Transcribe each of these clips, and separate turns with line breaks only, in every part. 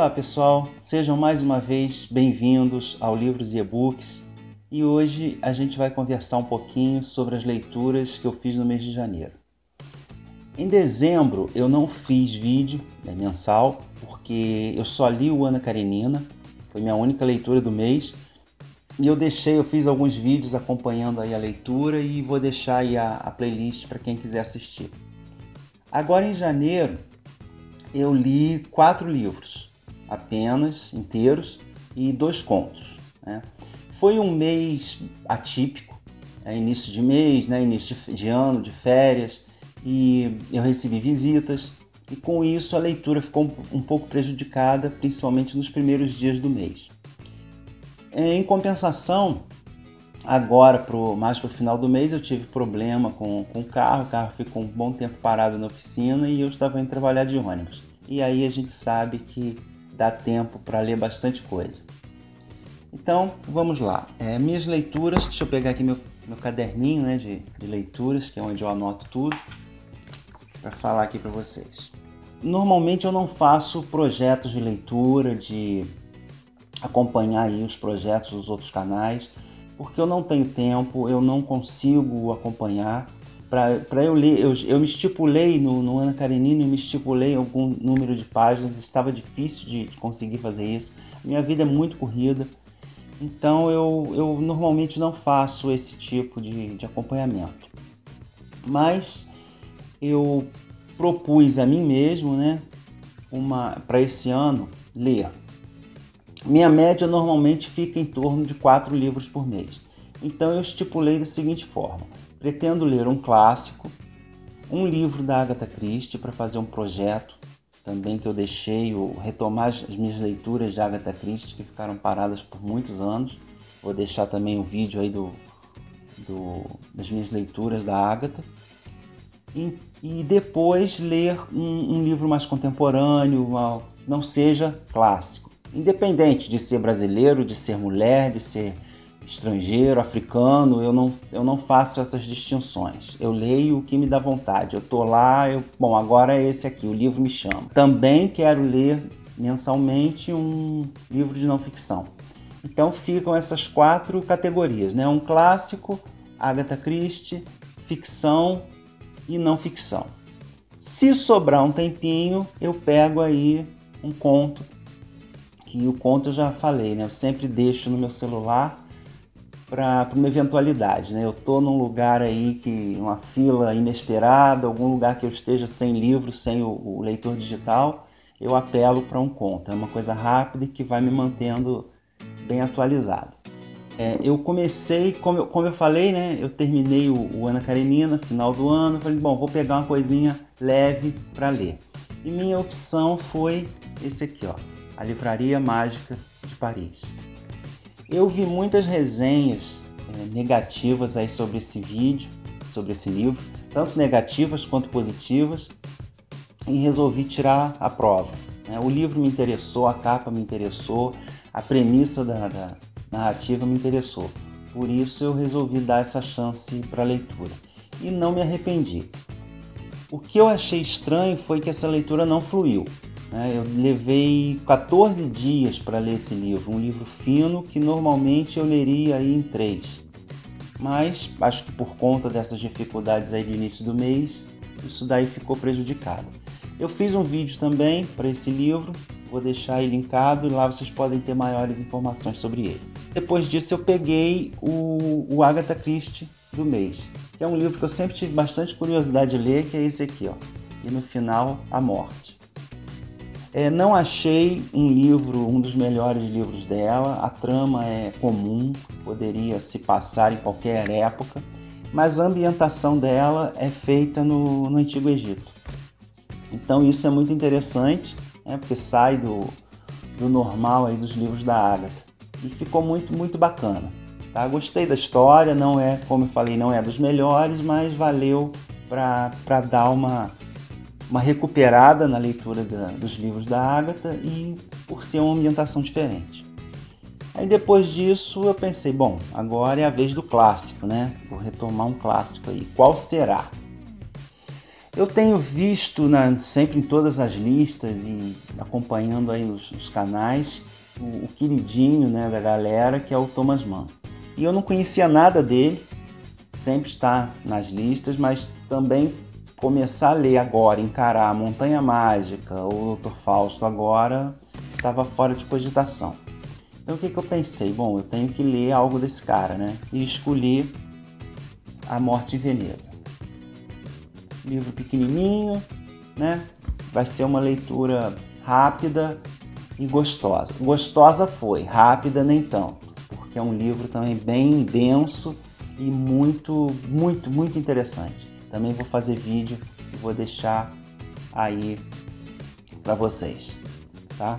Olá pessoal, sejam mais uma vez bem-vindos ao Livros e E-Books e hoje a gente vai conversar um pouquinho sobre as leituras que eu fiz no mês de janeiro. Em dezembro eu não fiz vídeo mensal porque eu só li o Ana Karenina, foi minha única leitura do mês e eu fiz alguns vídeos acompanhando aí a leitura e vou deixar aí a playlist para quem quiser assistir. Agora em janeiro eu li 4 livros apenas, inteiros, e 2 contos, né? Foi um mês atípico, início de mês, né? Início de ano, de férias, e eu recebi visitas, e com isso a leitura ficou um pouco prejudicada, principalmente nos primeiros dias do mês. Em compensação, agora, mais para o final do mês, eu tive problema com o carro ficou um bom tempo parado na oficina e eu estava indo trabalhar de ônibus. E aí a gente sabe que dá tempo para ler bastante coisa. Então, vamos lá. Minhas leituras, deixa eu pegar aqui meu caderninho, né, de leituras, que é onde eu anoto tudo, para falar aqui para vocês. Normalmente eu não faço projetos de leitura, de acompanhar aí os projetos dos outros canais, porque eu não tenho tempo, eu não consigo acompanhar. Para eu ler, eu me estipulei no Ana Karenina, eu me estipulei algum número de páginas, estava difícil de conseguir fazer isso. Minha vida é muito corrida, então eu normalmente não faço esse tipo de acompanhamento. Mas eu propus a mim mesmo, né, para esse ano, ler. Minha média normalmente fica em torno de 4 livros por mês. Então eu estipulei da seguinte forma: pretendo ler um clássico, um livro da Agatha Christie para fazer um projeto também que eu deixei, retomar as minhas leituras de Agatha Christie que ficaram paradas por muitos anos. Vou deixar também um vídeo aí das minhas leituras da Agatha. E depois ler um livro mais contemporâneo, não seja clássico. Independente de ser brasileiro, de ser mulher, de ser estrangeiro, africano, eu não faço essas distinções. Eu leio o que me dá vontade. Eu tô lá, bom, agora é esse aqui, o livro me chama. Também quero ler mensalmente um livro de não ficção. Então ficam essas 4 categorias, né? Um clássico, Agatha Christie, ficção e não ficção. Se sobrar um tempinho, eu pego aí um conto, que o conto eu já falei, né? Eu sempre deixo no meu celular para uma eventualidade, né? Eu tô num lugar aí uma fila inesperada, algum lugar que eu esteja sem livro, sem o leitor digital, eu apelo para um conto. É uma coisa rápida e que vai me mantendo bem atualizado. Eu comecei, como eu falei, né? Eu terminei o Ana Karenina, final do ano, falei, bom, vou pegar uma coisinha leve para ler. E minha opção foi esse aqui, ó, A Livraria Mágica de Paris. Eu vi muitas resenhas negativas aí sobre esse vídeo, sobre esse livro, tanto negativas quanto positivas, e resolvi tirar a prova. O livro me interessou, a capa me interessou, a premissa da narrativa me interessou. Por isso eu resolvi dar essa chance para a leitura. E não me arrependi. O que eu achei estranho foi que essa leitura não fluiu. Eu levei 14 dias para ler esse livro, um livro fino que normalmente eu leria aí em 3. Mas acho que por conta dessas dificuldades aí de início do mês, isso daí ficou prejudicado. Eu fiz um vídeo também para esse livro, vou deixar aí linkado e lá vocês podem ter maiores informações sobre ele. Depois disso eu peguei o Agatha Christie do mês, que é um livro que eu sempre tive bastante curiosidade de ler, que é esse aqui, ó. E no final, A Morte. Não achei um dos melhores livros dela, a trama é comum, poderia se passar em qualquer época, mas a ambientação dela é feita no Antigo Egito. Então isso é muito interessante, porque sai do normal aí dos livros da Agatha. E ficou muito, muito bacana. Tá? Gostei da história, não é, como eu falei, não é dos melhores, mas valeu para dar uma recuperada na leitura dos livros da Agatha e por ser uma ambientação diferente. Aí depois disso eu pensei, bom, agora é a vez do clássico, né? Vou retomar um clássico aí. Qual será? Eu tenho visto sempre em todas as listas e acompanhando aí nos canais o queridinho, né, da galera, que é o Thomas Mann. E eu não conhecia nada dele, sempre está nas listas, mas também começar a ler agora, encarar a Montanha Mágica ou o Dr. Fausto agora, estava fora de cogitação. Então o que eu pensei? Bom, eu tenho que ler algo desse cara, né? E escolhi A Morte em Veneza. Livro pequenininho, né? Vai ser uma leitura rápida e gostosa. Gostosa foi, rápida nem tanto, porque é um livro também bem denso e muito interessante. Também vou fazer vídeo e vou deixar aí para vocês, tá?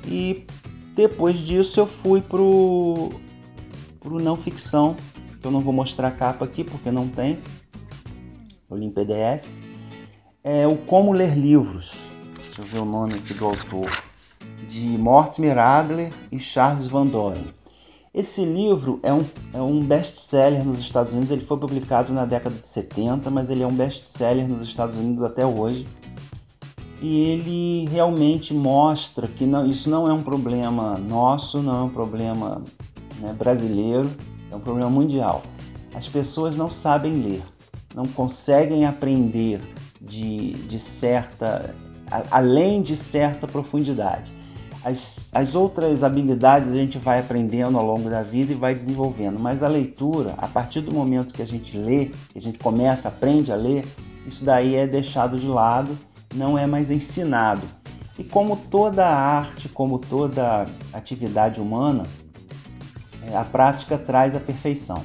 E depois disso eu fui pro não ficção, que eu não vou mostrar a capa aqui porque não tem. Eu li em PDF. É o Como Ler Livros. Deixa eu ver o nome aqui do autor. De Mortimer Adler e Charles Van Doren. Esse livro é um best-seller nos Estados Unidos. Ele foi publicado na década de 70, mas ele é um best-seller nos Estados Unidos até hoje. E ele realmente mostra que isso não é um problema nosso, não é um problema, né, brasileiro, é um problema mundial. As pessoas não sabem ler, não conseguem aprender além de certa profundidade. As outras habilidades a gente vai aprendendo ao longo da vida e vai desenvolvendo, mas a leitura, a partir do momento que a gente lê, que a gente aprende a ler, isso daí é deixado de lado, não é mais ensinado. E como toda arte, como toda atividade humana, a prática traz a perfeição.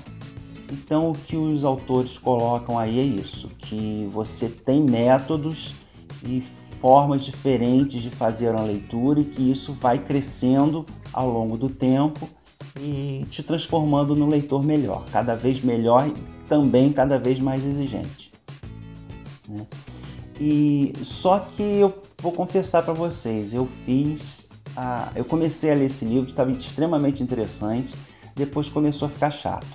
Então o que os autores colocam aí é isso, que você tem métodos e formas diferentes de fazer uma leitura e que isso vai crescendo ao longo do tempo e te transformando num leitor melhor e também cada vez mais exigente, né? E só que eu vou confessar para vocês, eu comecei a ler esse livro, estava extremamente interessante, depois começou a ficar chato.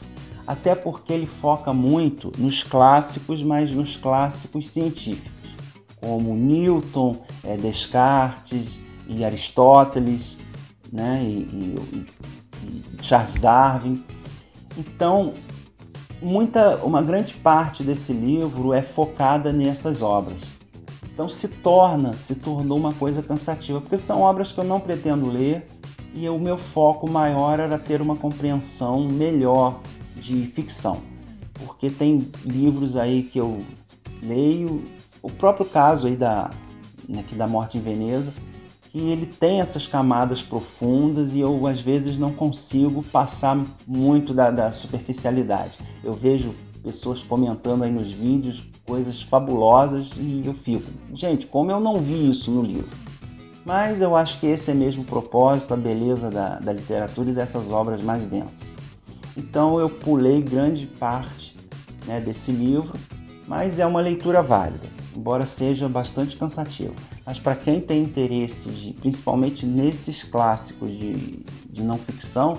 Até porque ele foca muito nos clássicos, mas nos clássicos científicos, como Newton, Descartes e Aristóteles, né, e Charles Darwin. Então, uma grande parte desse livro é focada nessas obras. Então se tornou uma coisa cansativa, porque são obras que eu não pretendo ler e o meu foco maior era ter uma compreensão melhor de ficção, porque tem livros aí que eu leio, o próprio caso aí da Morte em Veneza, que ele tem essas camadas profundas e eu às vezes não consigo passar muito da superficialidade. Eu vejo pessoas comentando aí nos vídeos coisas fabulosas e eu fico, gente, como eu não vi isso no livro? Mas eu acho que esse é mesmo o propósito, a beleza da literatura e dessas obras mais densas. Então eu pulei grande parte, né, desse livro, mas é uma leitura válida, embora seja bastante cansativo. Mas para quem tem interesse, principalmente nesses clássicos de não ficção,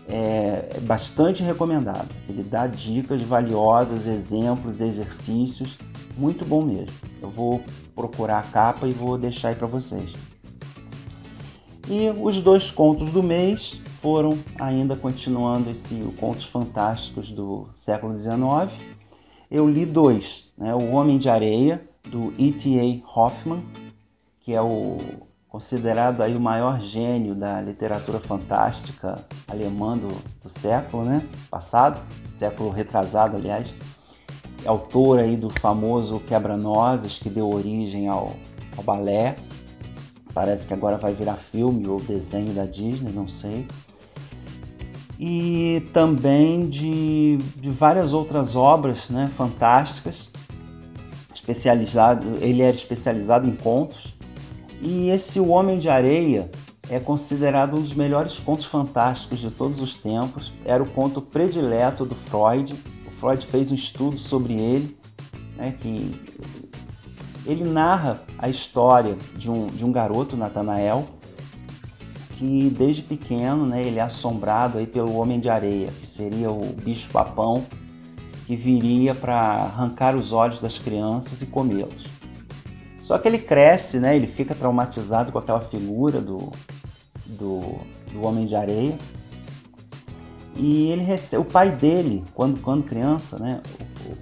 é bastante recomendado. Ele dá dicas valiosas, exemplos, exercícios, muito bom mesmo. Eu vou procurar a capa e vou deixar aí para vocês. E os 2 contos do mês foram ainda continuando Contos Fantásticos do século XIX. Eu li 2, né? O Homem de Areia, do E.T.A. Hoffmann, que é considerado aí o maior gênio da literatura fantástica alemã do século, né? Passado, século retrasado, aliás. Autor aí do famoso Quebra-Nozes, que deu origem ao balé. Parece que agora vai virar filme ou desenho da Disney, não sei. E também de várias outras obras, né, fantásticas. Ele era especializado em contos. E O Homem de Areia é considerado um dos melhores contos fantásticos de todos os tempos. Era o conto predileto do Freud. O Freud fez um estudo sobre ele, né, que ele narra a história de um garoto, Natanael, que desde pequeno, né, ele é assombrado aí pelo Homem de Areia, que seria o bicho-papão, que viria para arrancar os olhos das crianças e comê-los. Só que ele cresce, né? Ele fica traumatizado com aquela figura do Homem de Areia. E o pai dele, quando criança, né?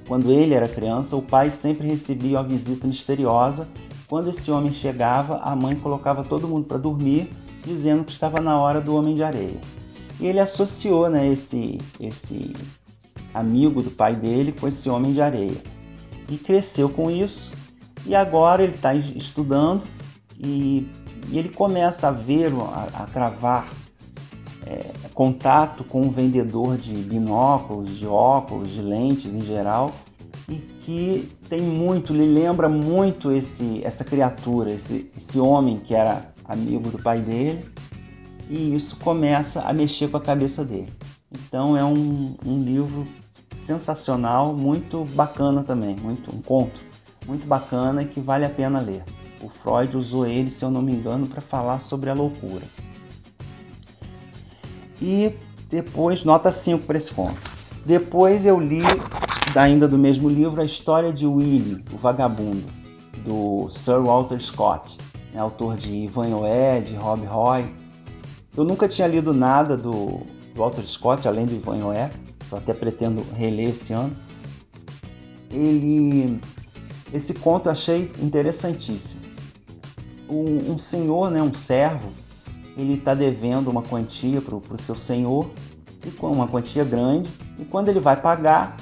Quando ele era criança, o pai sempre recebia uma visita misteriosa. Quando esse homem chegava, a mãe colocava todo mundo para dormir, dizendo que estava na hora do Homem de Areia. E ele associou, né, esse amigo do pai dele com esse Homem de Areia. E cresceu com isso. E agora ele está estudando e ele começa a ver, a travar contato com um vendedor de binóculos, de óculos, de lentes em geral, e que lhe lembra muito essa criatura, esse homem que era amigo do pai dele, e isso começa a mexer com a cabeça dele. Então é um livro sensacional, muito bacana também, um conto muito bacana e que vale a pena ler. O Freud usou ele, se eu não me engano, para falar sobre a loucura. E depois, nota 5 para esse conto. Depois eu li, ainda do mesmo livro, A História de Willy, o Vagabundo, do Sir Walter Scott, autor de Ivanhoé, de Rob Roy. Eu nunca tinha lido nada do Walter Scott, além do Ivanhoé, eu até pretendo reler esse ano. Esse conto eu achei interessantíssimo. Um senhor, né, um servo, ele está devendo uma quantia para o seu senhor, uma quantia grande, e quando ele vai pagar,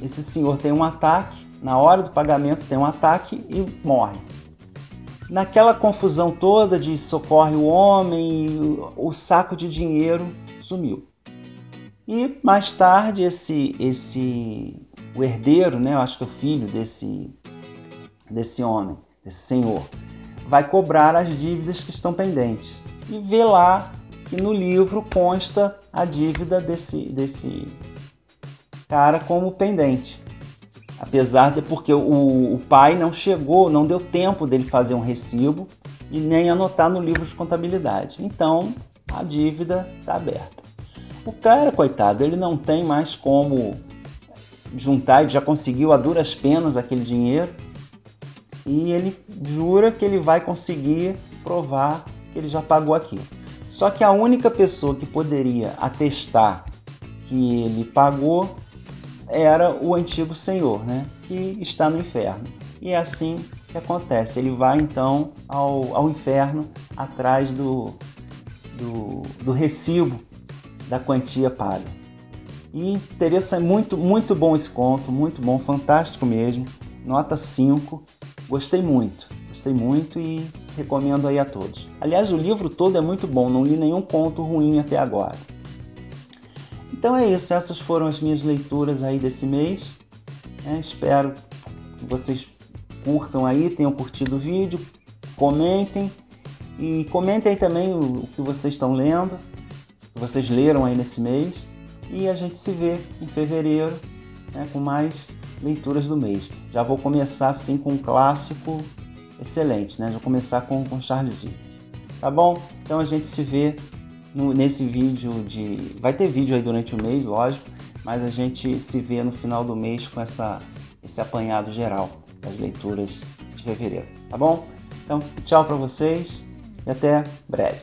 esse senhor tem um ataque, na hora do pagamento tem um ataque e morre. Naquela confusão toda de socorre o homem, o saco de dinheiro sumiu. E mais tarde o herdeiro, né, eu acho que é o filho desse homem, desse senhor, vai cobrar as dívidas que estão pendentes. E vê lá que no livro consta a dívida desse cara como pendente. Apesar de porque o pai não deu tempo dele fazer um recibo e nem anotar no livro de contabilidade. Então a dívida está aberta. O cara, coitado, ele não tem mais como juntar, ele já conseguiu a duras penas aquele dinheiro e ele jura que ele vai conseguir provar que ele já pagou aquilo. Só que a única pessoa que poderia atestar que ele pagou era o antigo senhor, né, que está no inferno. E é assim que acontece. Ele vai então ao inferno atrás do recibo da quantia paga. E interessante, muito bom esse conto, muito bom, fantástico mesmo. Nota 5. Gostei muito e recomendo aí a todos. Aliás, o livro todo é muito bom, não li nenhum conto ruim até agora. Então é isso, essas foram as minhas leituras aí desse mês. Espero que vocês curtam aí, tenham curtido o vídeo, comentem e comentem também o que vocês estão lendo, o que vocês leram aí nesse mês. E a gente se vê em fevereiro, né, com mais leituras do mês. Já vou começar assim com um clássico excelente, né? Já vou começar com Charles Dickens. Tá bom? Então a gente se vê nesse vídeo vai ter vídeo aí durante o mês, lógico, mas a gente se vê no final do mês com esse apanhado geral das leituras de fevereiro, tá bom? Então, tchau para vocês e até breve.